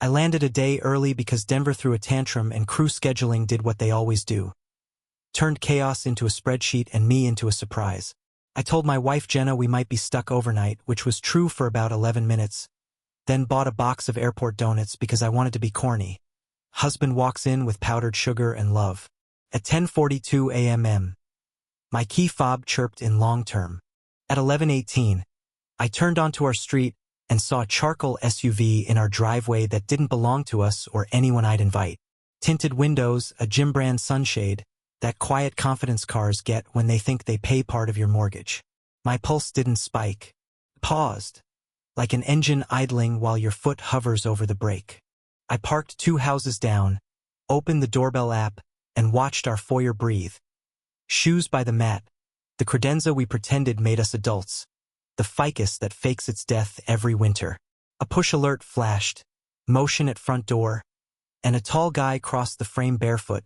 I landed a day early because Denver threw a tantrum and crew scheduling did what they always do. Turned chaos into a spreadsheet and me into a surprise. I told my wife Jenna we might be stuck overnight, which was true for about 11 minutes, then bought a box of airport donuts because I wanted to be corny. Husband walks in with powdered sugar and love. At 10:42 a.m. my key fob chirped in long term. At 11:18, I turned onto our street and saw a charcoal SUV in our driveway that didn't belong to us or anyone I'd invite. Tinted windows, a gym brand sunshade, that quiet confidence cars get when they think they pay part of your mortgage. My pulse didn't spike. Paused, like an engine idling while your foot hovers over the brake. I parked 2 houses down, opened the doorbell app, and watched our foyer breathe. Shoes by the mat, the credenza we pretended made us adults, the ficus that fakes its death every winter. A push alert flashed, motion at front door, and a tall guy crossed the frame barefoot,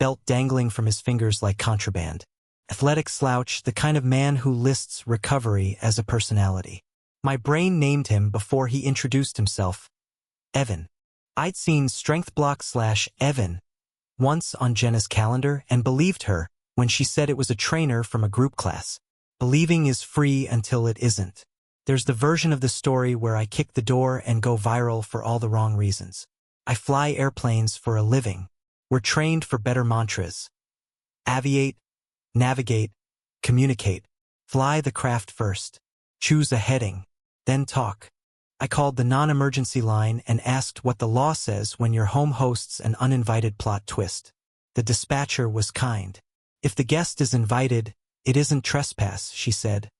belt dangling from his fingers like contraband. Athletic slouch, the kind of man who lists recovery as a personality. My brain named him before he introduced himself. Evan. I'd seen strength block / Evan once on Jenna's calendar and believed her when she said it was a trainer from a group class. Believing is free until it isn't. There's the version of the story where I kick the door and go viral for all the wrong reasons. I fly airplanes for a living. We're trained for better mantras. Aviate, navigate, communicate. Fly the craft first. Choose a heading, then talk. I called the non-emergency line and asked what the law says when your home hosts an uninvited plot twist. The dispatcher was kind. If the guest is invited, it isn't trespass, she said,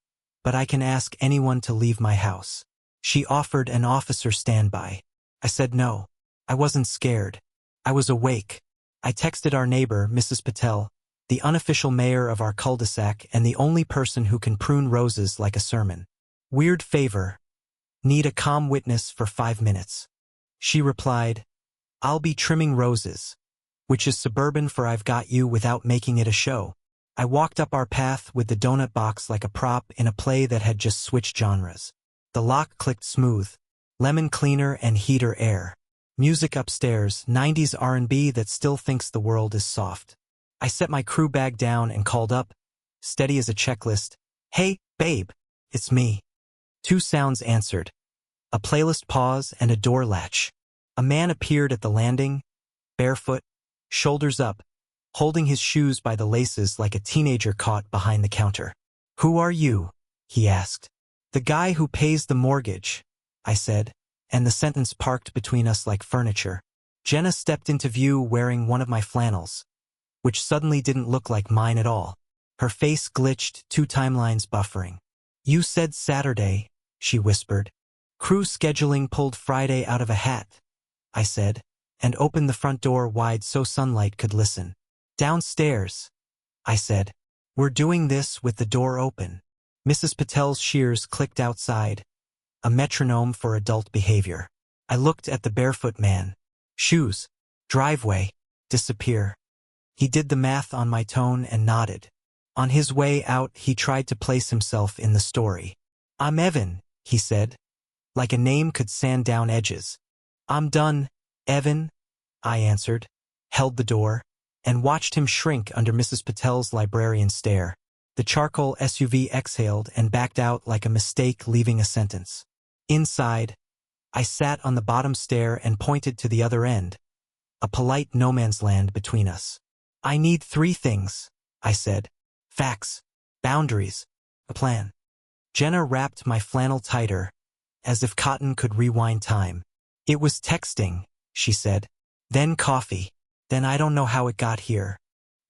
but I can ask anyone to leave my house. She offered an officer standby. I said no. I wasn't scared. I was awake. I texted our neighbor, Mrs. Patel, the unofficial mayor of our cul-de-sac and the only person who can prune roses like a sermon. Weird favor. Need a calm witness for 5 minutes. She replied, I'll be trimming roses, which is suburban for I've got you without making it a show. I walked up our path with the donut box like a prop in a play that had just switched genres. The lock clicked smooth. Lemon cleaner and heater air. Music upstairs, 90s R&B that still thinks the world is soft. I set my crew bag down and called up, steady as a checklist, Hey, babe, it's me. 2 sounds answered. A playlist pause and a door latch. A man appeared at the landing, barefoot, shoulders up, holding his shoes by the laces like a teenager caught behind the counter. Who are you? He asked. The guy who pays the mortgage, I said, and the sentence parked between us like furniture. Jenna stepped into view wearing one of my flannels, which suddenly didn't look like mine at all. Her face glitched, 2 timelines buffering. You said Saturday, she whispered. Crew scheduling pulled Friday out of a hat, I said, and opened the front door wide so sunlight could listen. Downstairs, I said. We're doing this with the door open. Mrs. Patel's shears clicked outside, a metronome for adult behavior. I looked at the barefoot man. Shoes, driveway, disappear. He did the math on my tone and nodded. On his way out, he tried to place himself in the story. I'm Evan, he said, like a name could sand down edges. I'm done, Evan, I answered, held the door, and watched him shrink under Mrs. Patel's librarian stare. The charcoal SUV exhaled and backed out like a mistake leaving a sentence. Inside, I sat on the bottom stair and pointed to the other end, a polite no man's land between us. I need 3 things, I said. Facts, boundaries, a plan. Jenna wrapped my flannel tighter, as if cotton could rewind time. It was texting, she said. Then coffee. Then I don't know how it got here.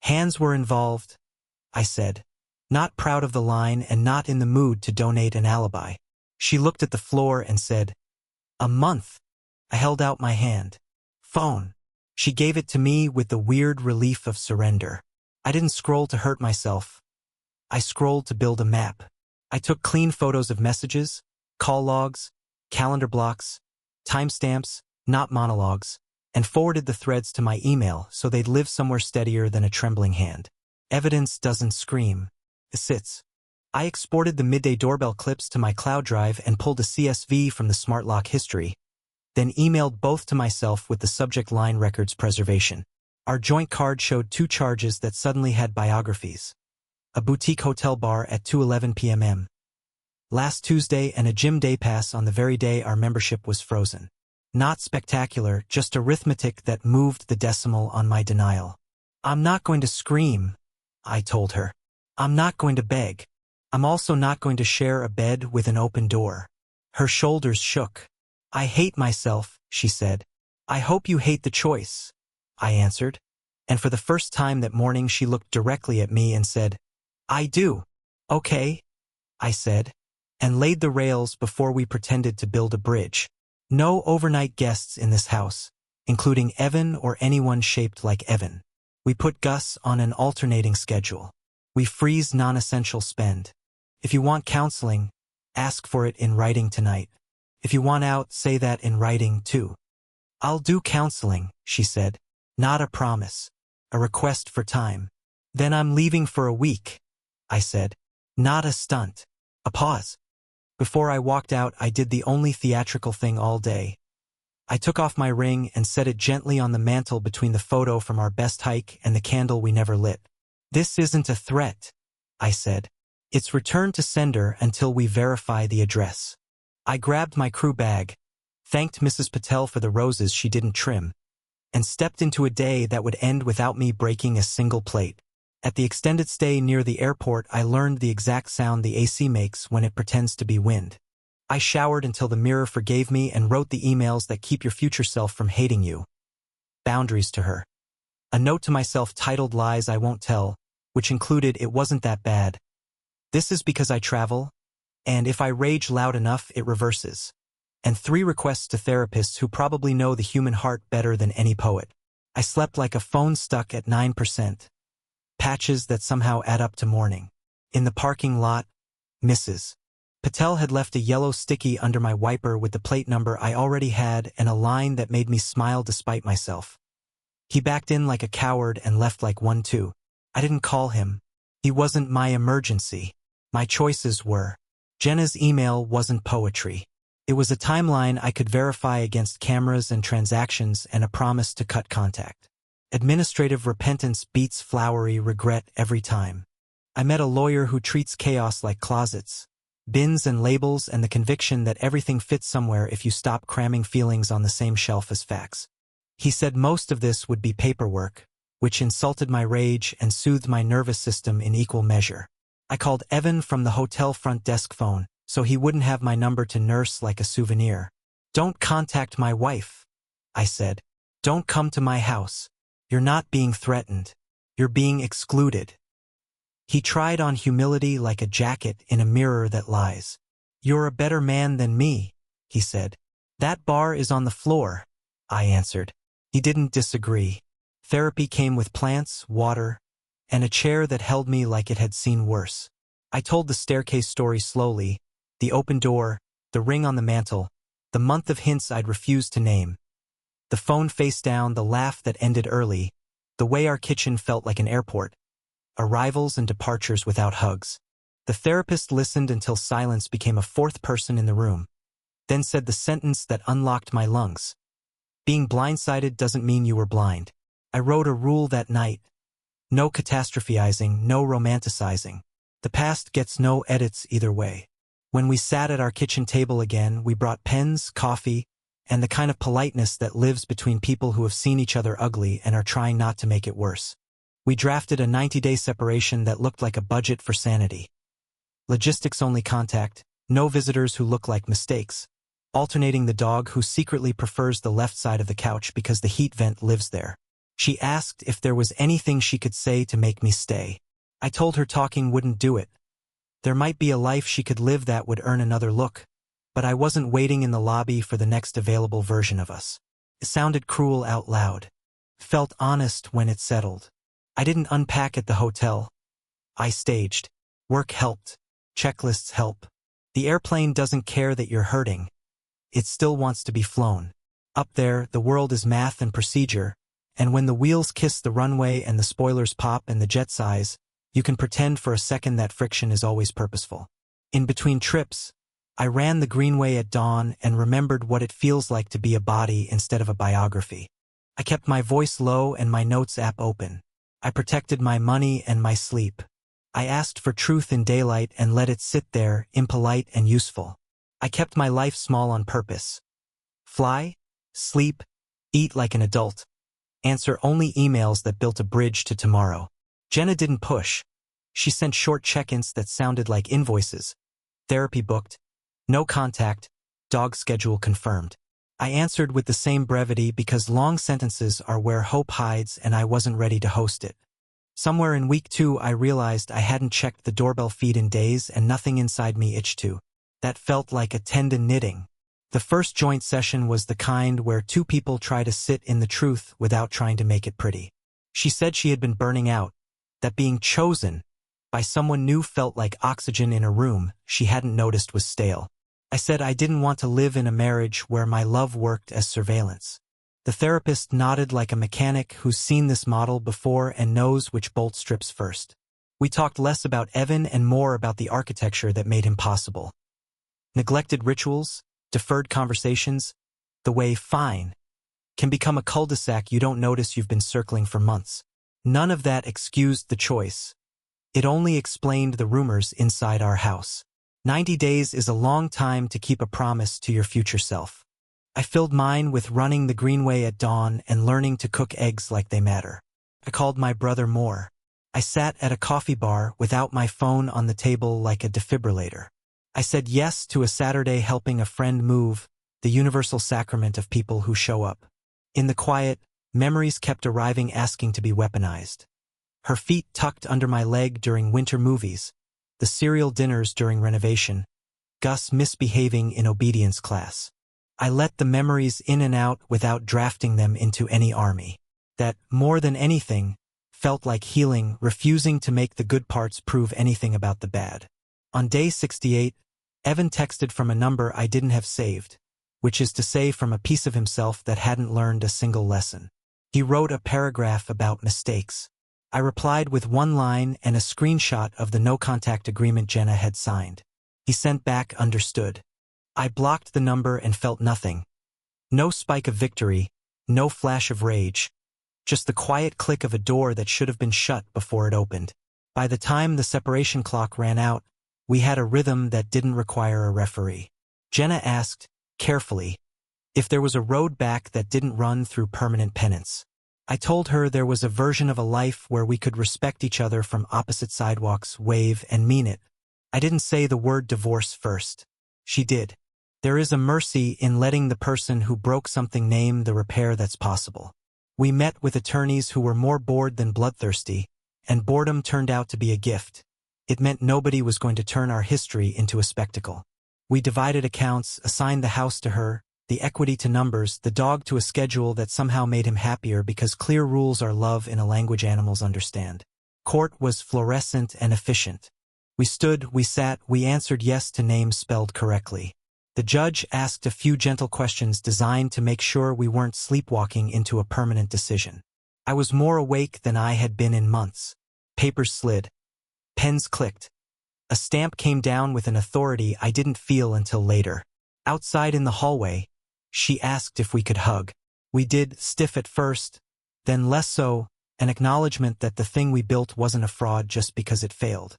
Hands were involved, I said, not proud of the line and not in the mood to donate an alibi. She looked at the floor and said, A month. I held out my hand. Phone. She gave it to me with the weird relief of surrender. I didn't scroll to hurt myself. I scrolled to build a map. I took clean photos of messages, call logs, calendar blocks, timestamps, not monologues, and forwarded the threads to my email so they'd live somewhere steadier than a trembling hand. Evidence doesn't scream. It sits. I exported the midday doorbell clips to my cloud drive and pulled a CSV from the smart lock history. then emailed both to myself with the subject line records preservation. Our joint card showed 2 charges that suddenly had biographies. A boutique hotel bar at 2:11 p.m. last Tuesday and a gym day pass on the very day our membership was frozen. Not spectacular, just arithmetic that moved the decimal on my denial. I'm not going to scream, I told her. I'm not going to beg. I'm also not going to share a bed with an open door. Her shoulders shook. I hate myself, she said. I hope you hate the choice, I answered. And for the first time that morning she looked directly at me and said, I do. Okay, I said, and laid the rails before we pretended to build a bridge. No overnight guests in this house, including Evan or anyone shaped like Evan. We put Gus on an alternating schedule. We freeze non-essential spend. If you want counseling, ask for it in writing tonight. If you want out, say that in writing too. I'll do counseling, she said. Not a promise. A request for time. Then I'm leaving for a week, I said. Not a stunt. A pause. Before I walked out, I did the only theatrical thing all day. I took off my ring and set it gently on the mantel between the photo from our best hike and the candle we never lit. This isn't a threat, I said. It's return to sender until we verify the address. I grabbed my crew bag, thanked Mrs. Patel for the roses she didn't trim, and stepped into a day that would end without me breaking a single plate. At the extended stay near the airport, I learned the exact sound the AC makes when it pretends to be wind. I showered until the mirror forgave me and wrote the emails that keep your future self from hating you. Boundaries to her. A note to myself titled Lies I Won't Tell, which included it wasn't that bad. This is because I travel, and if I rage loud enough, it reverses. And 3 requests to therapists who probably know the human heart better than any poet. I slept like a phone stuck at 9%. Patches that somehow add up to morning. In the parking lot, Mrs. Patel had left a yellow sticky under my wiper with the plate number I already had and a line that made me smile despite myself. He backed in like a coward and left like one too. I didn't call him. He wasn't my emergency. My choices were. Jenna's email wasn't poetry. It was a timeline I could verify against cameras and transactions and a promise to cut contact. Administrative repentance beats flowery regret every time. I met a lawyer who treats chaos like closets, bins and labels, and the conviction that everything fits somewhere if you stop cramming feelings on the same shelf as facts. He said most of this would be paperwork, which insulted my rage and soothed my nervous system in equal measure. I called Evan from the hotel front desk phone, so he wouldn't have my number to nurse like a souvenir. Don't contact my wife, I said. Don't come to my house. You're not being threatened. You're being excluded. He tried on humility like a jacket in a mirror that lies. You're a better man than me, he said. That bar is on the floor, I answered. He didn't disagree. Therapy came with plants, water, and a chair that held me like it had seen worse. I told the staircase story slowly, the open door, the ring on the mantel, the month of hints I'd refused to name. The phone face down, the laugh that ended early, the way our kitchen felt like an airport, arrivals and departures without hugs. The therapist listened until silence became a 4th person in the room, then said the sentence that unlocked my lungs. Being blindsided doesn't mean you were blind. I wrote a rule that night. No catastrophizing, no romanticizing. The past gets no edits either way. When we sat at our kitchen table again, we brought pens, coffee, and the kind of politeness that lives between people who have seen each other ugly and are trying not to make it worse. We drafted a 90-day separation that looked like a budget for sanity. Logistics-only contact, no visitors who look like mistakes, alternating the dog who secretly prefers the left side of the couch because the heat vent lives there. She asked if there was anything she could say to make me stay. I told her talking wouldn't do it. There might be a life she could live that would earn another look, but I wasn't waiting in the lobby for the next available version of us. It sounded cruel out loud. Felt honest when it settled. I didn't unpack at the hotel. I staged. Work helped. Checklists help. The airplane doesn't care that you're hurting. It still wants to be flown. Up there, the world is math and procedure, and when the wheels kiss the runway and the spoilers pop and the jet sighs, you can pretend for a second that friction is always purposeful. In between trips, I ran the Greenway at dawn and remembered what it feels like to be a body instead of a biography. I kept my voice low and my notes app open. I protected my money and my sleep. I asked for truth in daylight and let it sit there, impolite and useful. I kept my life small on purpose. Fly, sleep, eat like an adult. Answer only emails that built a bridge to tomorrow. Jenna didn't push. She sent short check-ins that sounded like invoices. Therapy booked. No contact. Dog schedule confirmed. I answered with the same brevity because long sentences are where hope hides and I wasn't ready to host it. Somewhere in week 2 I realized I hadn't checked the doorbell feed in days and nothing inside me itched to. That felt like a tendon knitting. The first joint session was the kind where 2 people try to sit in the truth without trying to make it pretty. She said she had been burning out, that being chosen by someone new felt like oxygen in a room she hadn't noticed was stale. I said I didn't want to live in a marriage where my love worked as surveillance. The therapist nodded like a mechanic who's seen this model before and knows which bolt strips first. We talked less about Evan and more about the architecture that made him possible. Neglected rituals, deferred conversations, the way fine can become a cul-de-sac you don't notice you've been circling for months. None of that excused the choice. It only explained the rumors inside our house. 90 days is a long time to keep a promise to your future self. I filled mine with running the Greenway at dawn and learning to cook eggs like they matter. I called my brother more. I sat at a coffee bar without my phone on the table like a defibrillator. I said yes to a Saturday helping a friend move, the universal sacrament of people who show up. In the quiet, memories kept arriving asking to be weaponized. Her feet tucked under my leg during winter movies, the cereal dinners during renovation, Gus misbehaving in obedience class. I let the memories in and out without drafting them into any army. That, more than anything, felt like healing, refusing to make the good parts prove anything about the bad. On day 68, Evan texted from a number I didn't have saved, which is to say from a piece of himself that hadn't learned a single lesson. He wrote a paragraph about mistakes. I replied with one line and a screenshot of the no-contact agreement Jenna had signed. He sent back understood. I blocked the number and felt nothing. No spike of victory, no flash of rage. Just the quiet click of a door that should have been shut before it opened. By the time the separation clock ran out, we had a rhythm that didn't require a referee. Jenna asked, carefully, if there was a road back that didn't run through permanent penance. I told her there was a version of a life where we could respect each other from opposite sidewalks, wave, and mean it. I didn't say the word divorce first. She did. There is a mercy in letting the person who broke something name the repair that's possible. We met with attorneys who were more bored than bloodthirsty, and boredom turned out to be a gift. It meant nobody was going to turn our history into a spectacle. We divided accounts, assigned the house to her, the equity to numbers, the dog to a schedule that somehow made him happier because clear rules are love in a language animals understand. Court was fluorescent and efficient. We stood, we sat, we answered yes to names spelled correctly. The judge asked a few gentle questions designed to make sure we weren't sleepwalking into a permanent decision. I was more awake than I had been in months. Papers slid. Pens clicked. A stamp came down with an authority I didn't feel until later. Outside in the hallway, she asked if we could hug. We did, stiff at first, then less so, an acknowledgement that the thing we built wasn't a fraud just because it failed.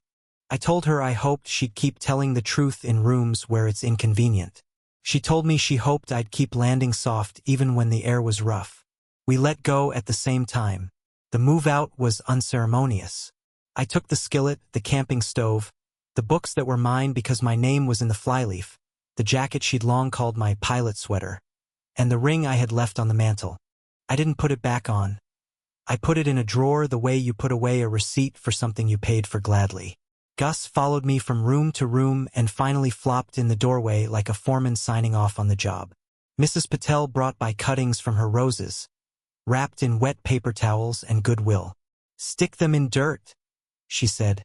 I told her I hoped she'd keep telling the truth in rooms where it's inconvenient. She told me she hoped I'd keep landing soft even when the air was rough. We let go at the same time. The move out was unceremonious. I took the skillet, the camping stove, the books that were mine because my name was in the flyleaf, the jacket she'd long called my pilot sweater, and the ring I had left on the mantel. I didn't put it back on. I put it in a drawer the way you put away a receipt for something you paid for gladly. Gus followed me from room to room and finally flopped in the doorway like a foreman signing off on the job. Mrs. Patel brought by cuttings from her roses, wrapped in wet paper towels and goodwill. "Stick them in dirt," she said,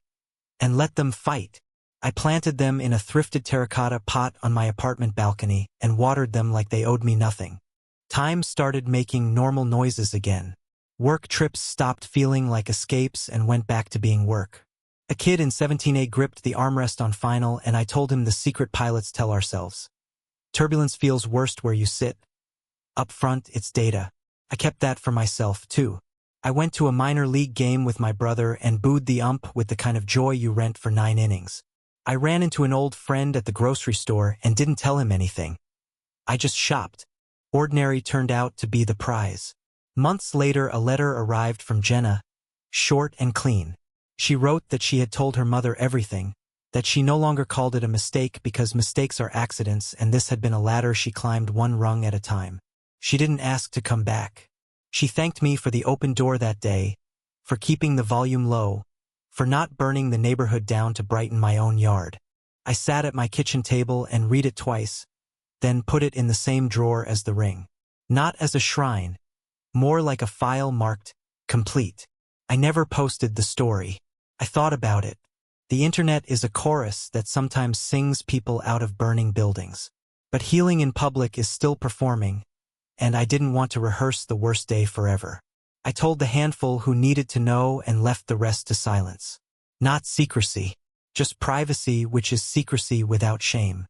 "and let them fight." I planted them in a thrifted terracotta pot on my apartment balcony and watered them like they owed me nothing. Time started making normal noises again. Work trips stopped feeling like escapes and went back to being work. A kid in 17A gripped the armrest on final, and I told him the secret pilots tell ourselves. Turbulence feels worst where you sit. Up front, it's data. I kept that for myself, too. I went to a minor league game with my brother and booed the ump with the kind of joy you rent for 9 innings. I ran into an old friend at the grocery store and didn't tell him anything. I just shopped. Ordinary turned out to be the prize. Months later, a letter arrived from Jenna, short and clean. She wrote that she had told her mother everything, that she no longer called it a mistake because mistakes are accidents, and this had been a ladder she climbed one rung at a time. She didn't ask to come back. She thanked me for the open door that day, for keeping the volume low, for not burning the neighborhood down to brighten my own yard. I sat at my kitchen table and read it twice, then put it in the same drawer as the ring. Not as a shrine, more like a file marked complete. I never posted the story. I thought about it. The internet is a chorus that sometimes sings people out of burning buildings. But healing in public is still performing, and I didn't want to rehearse the worst day forever. I told the handful who needed to know and left the rest to silence. Not secrecy, just privacy, which is secrecy without shame.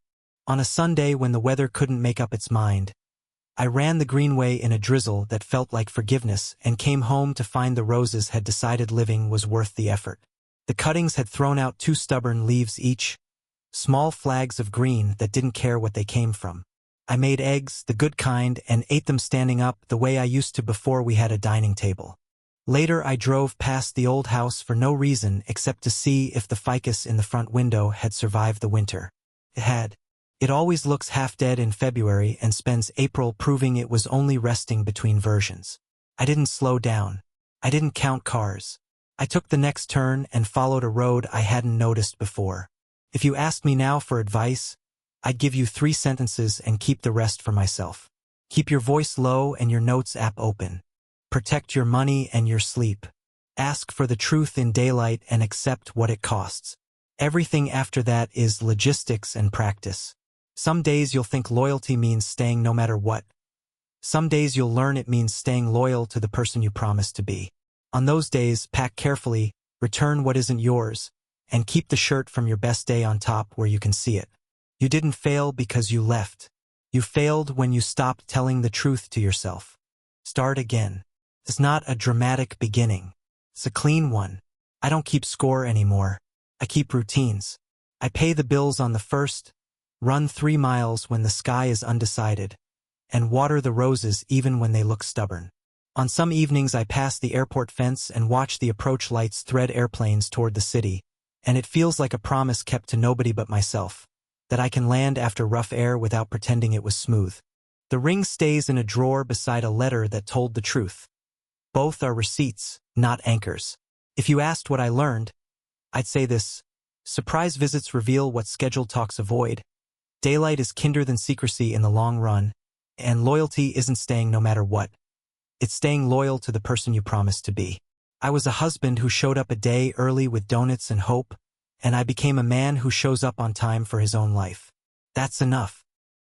On a Sunday when the weather couldn't make up its mind, I ran the greenway in a drizzle that felt like forgiveness and came home to find the roses had decided living was worth the effort. The cuttings had thrown out 2 stubborn leaves each, small flags of green that didn't care what they came from. I made eggs, the good kind, and ate them standing up the way I used to before we had a dining table. Later I drove past the old house for no reason except to see if the ficus in the front window had survived the winter. It had. It always looks half dead in February and spends April proving it was only resting between versions. I didn't slow down. I didn't count cars. I took the next turn and followed a road I hadn't noticed before. If you asked me now for advice, I'd give you 3 sentences and keep the rest for myself. Keep your voice low and your notes app open. Protect your money and your sleep. Ask for the truth in daylight and accept what it costs. Everything after that is logistics and practice. Some days you'll think loyalty means staying no matter what. Some days you'll learn it means staying loyal to the person you promised to be. On those days, pack carefully, return what isn't yours, and keep the shirt from your best day on top where you can see it. You didn't fail because you left. You failed when you stopped telling the truth to yourself. Start again. It's not a dramatic beginning. It's a clean one. I don't keep score anymore. I keep routines. I pay the bills on the first, run 3 miles when the sky is undecided, and water the roses even when they look stubborn. On some evenings I pass the airport fence and watch the approach lights thread airplanes toward the city, and it feels like a promise kept to nobody but myself, that I can land after rough air without pretending it was smooth. The ring stays in a drawer beside a letter that told the truth. Both are receipts, not anchors. If you asked what I learned, I'd say this: surprise visits reveal what scheduled talks avoid. Daylight is kinder than secrecy in the long run, and loyalty isn't staying no matter what. It's staying loyal to the person you promised to be. I was a husband who showed up a day early with donuts and hope, and I became a man who shows up on time for his own life. That's enough.